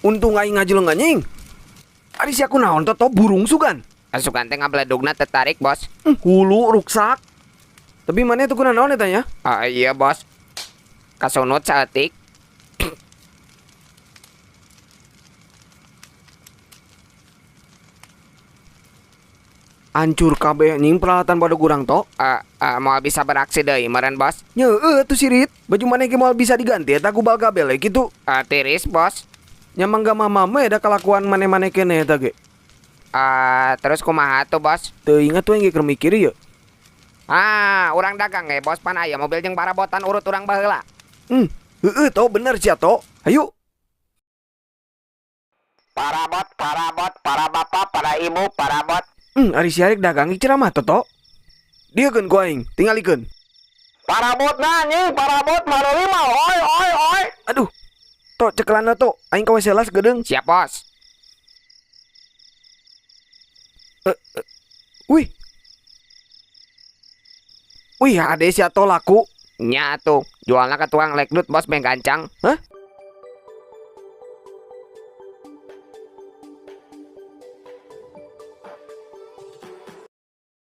Untung aing ngajeleng anjing. Ari si aku naon to burung sugan. Sugan teh ngabledugna tertarik, Bos. Hulu ruksak. Tapi mana itu kuna naon eta nya? Iya, Bos. Kasunut saeutik. Hancur kabeh anjing peralatan pada kurang to. Mau bisa beraksi deui meureun, Bos. Nyeueuh tuh sirit. Baju mana ge moal bisa diganti eta ku bal kabel gitu. Tiris, Bos. Nya mangga mama ada kelakuan mane-mane kene eta ge. Terus kumaha tuh, Bos? Teu ingat tuh yang keur mikir ya. Urang dagang Bos, pan aya mobil jeung parabotan urut urang baheula. Heeh to bener sia to. Hayu. Parabot, para bapak, para ibu, parabot. Ari si Arik dagang ceramah to. Diekeun ku aing, tingalikeun. Parabot na anjing, parabot mareuwi mah oi. Aduh. To cekelana to, aing ka WC las gedeung. Siap, Bos. Wih. Wih, ade sia to laku. Nya tuh, jualna ke tukang lekdut, Bos, beng gancang. Hah?